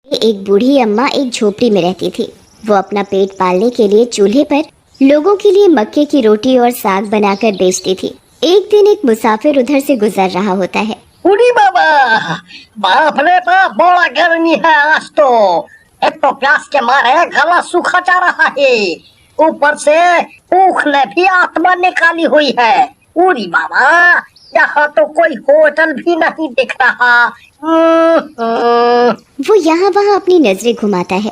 एक बूढ़ी अम्मा एक झोपड़ी में रहती थी। वो अपना पेट पालने के लिए चूल्हे पर लोगों के लिए मक्के की रोटी और साग बनाकर बेचती थी। एक दिन एक मुसाफिर उधर से गुजर रहा होता है। उड़ी बाबा, बाप रे बाप, बड़ा गर्मी है आज तो। एक तो प्यास के मारे गला सूखा जा रहा है, ऊपर से भूख ने भी आत्मा निकाली हुई है। उड़ी बाबा, यहाँ तो कोई होटल भी नहीं दिख रहा। वो यहाँ वहाँ अपनी नजरें घुमाता है।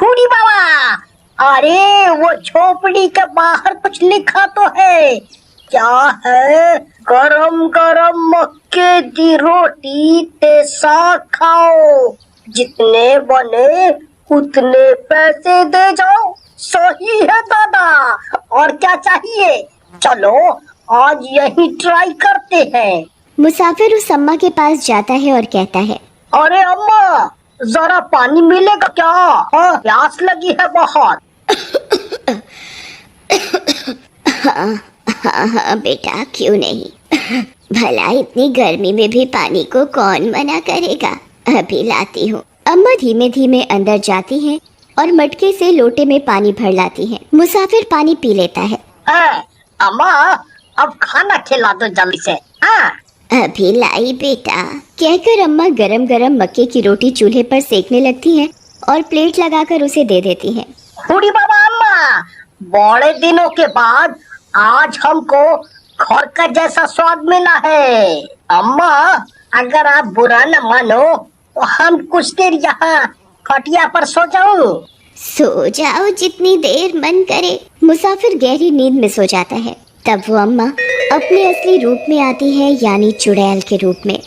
उड़ी बाबा, अरे वो झोपड़ी के बाहर कुछ लिखा तो है। क्या है? गरम गरम मक्के की रोटी ते साग खाओ, जितने बने उतने पैसे दे जाओ। सही है दादा, और क्या चाहिए? चलो आज यही ट्राई करते हैं। मुसाफिर उस अम्मा के पास जाता है और कहता है, अरे अम्मा, जरा पानी मिलेगा क्या? हाँ, प्यास लगी है बहुत। हाँ बेटा, क्यों नहीं। भला इतनी गर्मी में भी पानी को कौन मना करेगा। अभी लाती हूँ। अम्मा धीमे धीमे अंदर जाती हैं और मटके से लोटे में पानी भर लाती हैं। मुसाफिर पानी पी लेता है। अम्मा, अब खाना खिला दो जल्दी से। अभी लाई बेटा, कहकर अम्मा गरम गरम मक्के की रोटी चूल्हे पर सेकने लगती हैं और प्लेट लगाकर उसे दे देती हैं। बूढ़ी बाबा, अम्मा, बड़े दिनों के बाद आज हमको घर का जैसा स्वाद मिला है। अम्मा, अगर आप बुरा न मानो तो हम कुछ देर यहाँ खटिया पर सो जाऊं? सो जाओ जितनी देर मन करे। मुसाफिर गहरी नींद में सो जाता है। तब वो अम्मा अपने असली रूप में आती है, यानी चुड़ैल के रूप में।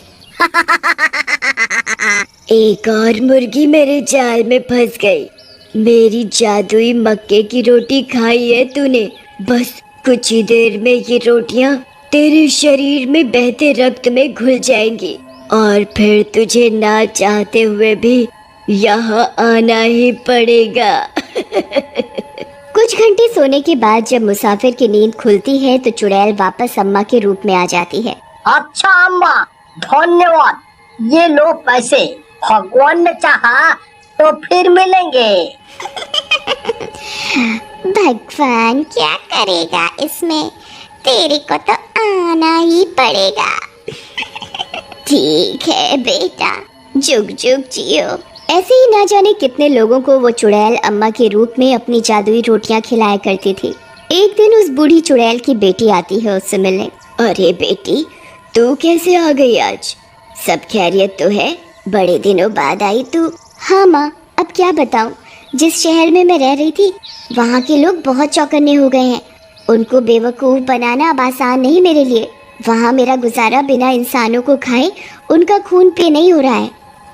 एक और मुर्गी मेरे जाल में फंस गई। मेरी जादुई मक्के की रोटी खाई है तूने। बस कुछ ही देर में ये रोटियां तेरे शरीर में बहते रक्त में घुल जाएंगी और फिर तुझे ना चाहते हुए भी यहाँ आना ही पड़ेगा। कुछ घंटे सोने के बाद जब मुसाफिर की नींद खुलती है तो चुड़ैल वापस अम्मा के रूप में आ जाती है। अच्छा अम्मा, धन्यवाद। ये लो पैसे, भगवान ने चाहा तो फिर मिलेंगे। भगवान क्या करेगा इसमें, तेरे को तो आना ही पड़ेगा। ठीक है बेटा, जुग जुग जियो। ऐसे ही ना जाने कितने लोगों को वो चुड़ैल अम्मा के रूप में अपनी जादुई रोटियां खिलाया करती थी। एक दिन उस बूढ़ी चुड़ैल की बेटी आती है उससे मिलने। अरे बेटी, तू कैसे आ गई आज? सब खैरियत तो है? बड़े दिनों बाद आई तू। हाँ माँ, अब क्या बताऊँ, जिस शहर में मैं रह रही थी वहाँ के लोग बहुत चौकन्ने हो गए हैं। उनको बेवकूफ़ बनाना अब आसान नहीं मेरे लिए। वहाँ मेरा गुजारा बिना इंसानों को खाए उनका खून पिए नहीं हो रहा है।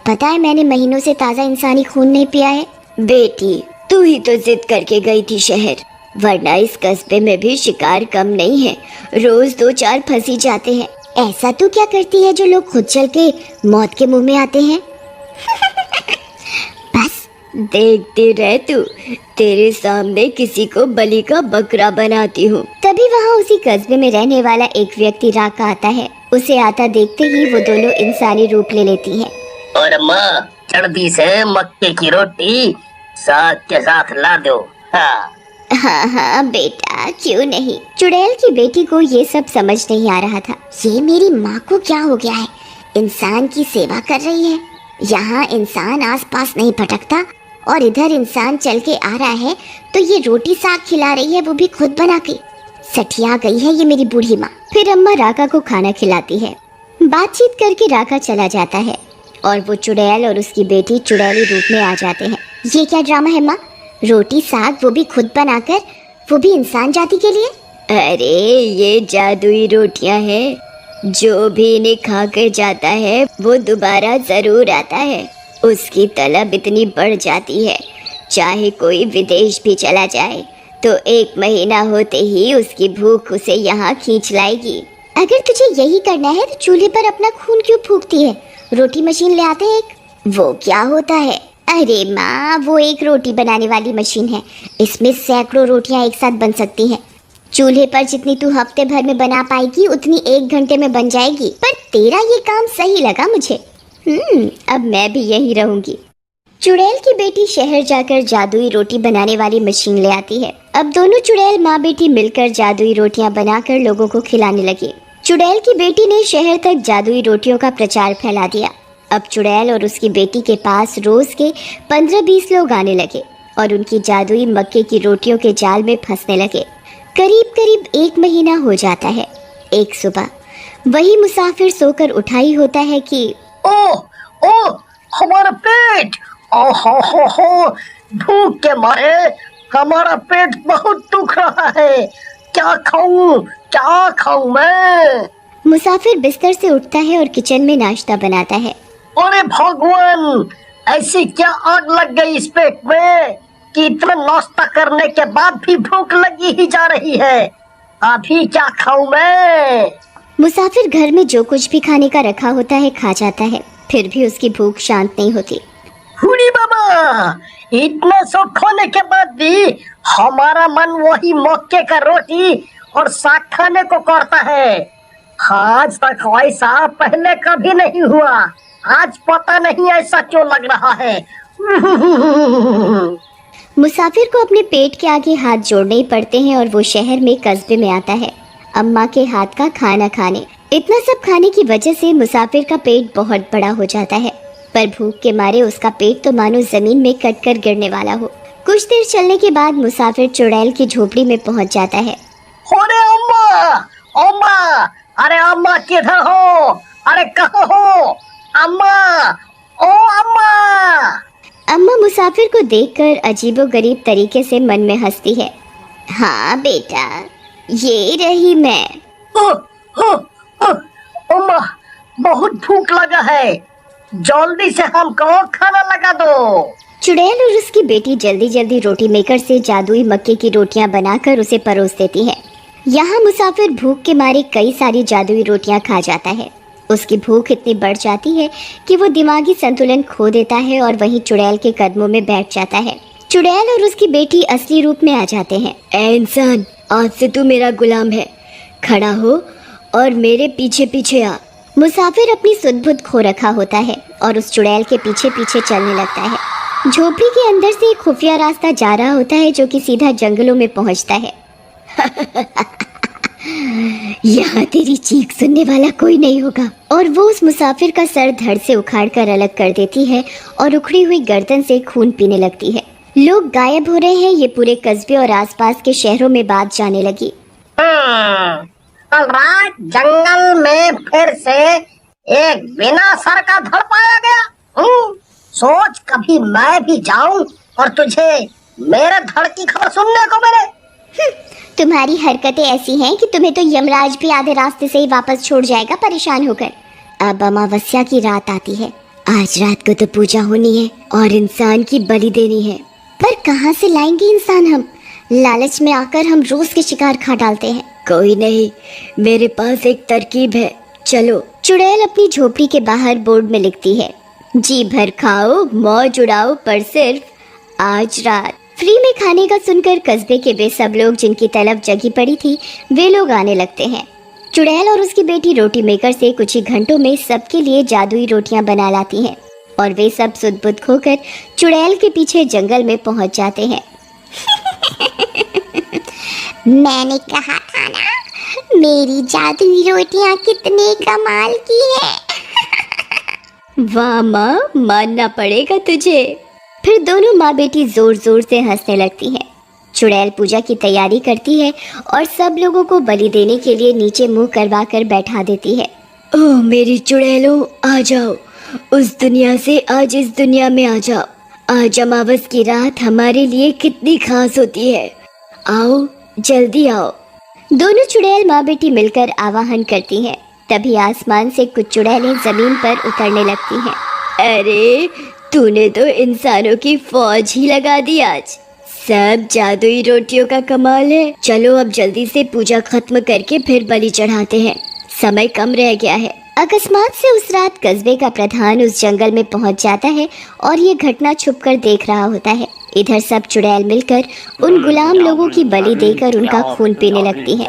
पता है, मैंने महीनों से ताज़ा इंसानी खून नहीं पिया है। बेटी, तू ही तो जिद करके गई थी शहर, वरना इस कस्बे में भी शिकार कम नहीं है। रोज 2-4 फंसी जाते हैं। ऐसा तू क्या करती है जो लोग खुद चल के मौत के मुंह में आते हैं? बस देखती रह तू, तेरे सामने किसी को बलि का बकरा बनाती हूँ। तभी वहाँ उसी कस्बे में रहने वाला एक व्यक्ति राका आता है। उसे आता देखते ही वो दोनों इंसानी रूप ले लेती हैं। और माँ, जल्दी से मक्के की रोटी साग के साथ ला दो। हाँ हाँ बेटा, क्यों नहीं। चुड़ैल की बेटी को ये सब समझ नहीं आ रहा था। ये मेरी माँ को क्या हो गया है, इंसान की सेवा कर रही है। यहाँ इंसान आसपास नहीं भटकता और इधर इंसान चल के आ रहा है तो ये रोटी साग खिला रही है, वो भी खुद बना के। सठिया गई है ये मेरी बूढ़ी माँ। फिर अम्मा राका को खाना खिलाती है। बातचीत करके राका चला जाता है और वो चुड़ैल और उसकी बेटी चुड़ैली रूप में आ जाते हैं। ये क्या ड्रामा है माँ? रोटी साग वो भी खुद बनाकर, वो भी इंसान जाति के लिए? अरे ये जादुई रोटियां हैं, जो भी इन्हें खाकर जाता है वो दोबारा जरूर आता है। उसकी तलब इतनी बढ़ जाती है, चाहे कोई विदेश भी चला जाए तो 1 महीना होते ही उसकी भूख उसे यहाँ खींच लाएगी। अगर तुझे यही करना है तो चूल्हे पर अपना खून क्यों फूंकती है? रोटी मशीन ले आते हैं एक। वो क्या होता है? अरे माँ, वो एक रोटी बनाने वाली मशीन है। इसमें सैकड़ों रोटियां एक साथ बन सकती हैं। चूल्हे पर जितनी तू हफ्ते भर में बना पाएगी उतनी 1 घंटे में बन जाएगी। पर तेरा ये काम सही लगा मुझे। अब मैं भी यहीं रहूंगी। चुड़ैल की बेटी शहर जाकर जादुई रोटी बनाने वाली मशीन ले आती है। अब दोनों चुड़ैल माँ बेटी मिलकर जादुई रोटियां बनाकर लोगों को खिलाने लगी। चुड़ैल की बेटी ने शहर तक जादुई रोटियों का प्रचार फैला दिया। अब चुड़ैल और उसकी बेटी के पास रोज के 15-20 लोग आने लगे और उनकी जादुई मक्के की रोटियों के जाल में फंसने लगे। करीब करीब 1 महीना हो जाता है। एक सुबह वही मुसाफिर सोकर उठा ही होता है कि ओह ओह, हमारा पेट, ओहो, भूख के मारे हमारा पेट बहुत दुख रहा है। क्या खाऊं मैं? मुसाफिर बिस्तर से उठता है और किचन में नाश्ता बनाता है। अरे भगवान, ऐसी क्या आग लग गई इस पेट में कि इतना नाश्ता करने के बाद भी भूख लगी ही जा रही है। अभी क्या खाऊं मैं? मुसाफिर घर में जो कुछ भी खाने का रखा होता है खा जाता है, फिर भी उसकी भूख शांत नहीं होती। हुडी बाबा, इतना सब खाने के बाद भी हमारा मन वही मक्के का रोटी और साग खाने को करता है। आज तक ऐसा पहले कभी नहीं हुआ। आज पता नहीं ऐसा क्यों लग रहा है। मुसाफिर को अपने पेट के आगे हाथ जोड़ने ही पड़ते हैं और वो शहर में कस्बे में आता है अम्मा के हाथ का खाना खाने। इतना सब खाने की वजह से मुसाफिर का पेट बहुत बड़ा हो जाता है, पर भूख के मारे उसका पेट तो मानो जमीन में कट कर गिरने वाला हो। कुछ देर चलने के बाद मुसाफिर चुड़ैल की झोपड़ी में पहुंच जाता है। अरे अम्मा, अम्मा, अरे अम्मा किधर हो? अरे कहाँ हो अम्मा? ओ अम्मा! अम्मा मुसाफिर को देखकर अजीबोगरीब तरीके से मन में हंसती है। हाँ बेटा, ये रही मैं। अम्मा, बहुत भूख लगा है, जल्दी से हमको खाना लगा दो। चुड़ैल और उसकी बेटी जल्दी जल्दी रोटी मेकर से जादुई मक्के की रोटियां बनाकर उसे परोस देती है। यहाँ मुसाफिर भूख के मारे कई सारी जादुई रोटियां खा जाता है। उसकी भूख इतनी बढ़ जाती है कि वो दिमागी संतुलन खो देता है और वहीं चुड़ैल के कदमों में बैठ जाता है। चुड़ैल और उसकी बेटी असली रूप में आ जाते हैं। ए इंसान, आज से तू मेरा गुलाम है, खड़ा हो और मेरे पीछे पीछे आ। मुसाफिर अपनी सुध-बुध खो रखा होता है और उस चुड़ैल के पीछे पीछे चलने लगता है। झोपड़ी के अंदर से एक खुफिया रास्ता जा रहा होता है जो कि सीधा जंगलों में पहुंचता है। यहाँ तेरी चीख सुनने वाला कोई नहीं होगा। और वो उस मुसाफिर का सर धड़ से उखाड़कर अलग कर देती है और उखड़ी हुई गर्दन से खून पीने लगती है। लोग गायब हो रहे हैं, ये पूरे कस्बे और आसपास के शहरों में बात जाने लगी। कल रात जंगल में फिर से एक बिना सर का धड़ पाया गया। सोच कभी मैं भी जाऊं और तुझे मेरे धड़ की खबर सुनने को मिले। तुम्हारी हरकतें ऐसी हैं कि तुम्हें तो यमराज भी आधे रास्ते से ही वापस छोड़ जाएगा परेशान होकर। अब अमावस्या की रात आती है। आज रात को तो पूजा होनी है और इंसान की बलि देनी है, पर कहाँ से लाएंगे इंसान हम? लालच में आकर हम रोज के शिकार खा डालते हैं। कोई नहीं, मेरे पास एक तरकीब है, चलो। चुड़ैल अपनी झोपड़ी के बाहर बोर्ड में लिखती है, जी भर खाओ मौज उड़ाओ, पर सिर्फ आज रात। फ्री में खाने का सुनकर कस्बे के वे सब लोग जिनकी तलब जगी पड़ी थी, वे लोग आने लगते हैं। चुड़ैल और उसकी बेटी रोटी मेकर से कुछ ही घंटों में सबके लिए जादुई रोटियां बना लाती हैं और वे सब सुध-बुध खोकर चुड़ैल के पीछे जंगल में पहुंच जाते हैं। मैंने कहा था ना, मेरी जादुई रोटियां कितने कमाल की है। वाह माँ, मानना पड़ेगा तुझे। फिर दोनों माँ बेटी जोर जोर से हंसने लगती हैं। चुड़ैल पूजा की तैयारी करती है और सब लोगों को बलि देने के लिए नीचे मुंह करवा कर बैठा देती है। ओह मेरी चुड़ैलों, आ जाओ, उस दुनिया से आज इस दुनिया में आ जाओ। आज अमावस की रात हमारे लिए कितनी खास होती है, आओ जल्दी आओ। दोनों चुड़ैल माँ बेटी मिलकर आवाहन करती हैं। तभी आसमान से कुछ चुड़ैलें जमीन पर उतरने लगती हैं। अरे तूने तो इंसानों की फौज ही लगा दी आज। सब जादुई रोटियों का कमाल है। चलो अब जल्दी से पूजा खत्म करके फिर बलि चढ़ाते हैं, समय कम रह गया है। अकस्मात से उस रात कस्बे का प्रधान उस जंगल में पहुंच जाता है और ये घटना छुपकर देख रहा होता है। इधर सब चुड़ैल मिलकर उन गुलाम लोगों की बलि देकर उनका खून पीने लगती हैं।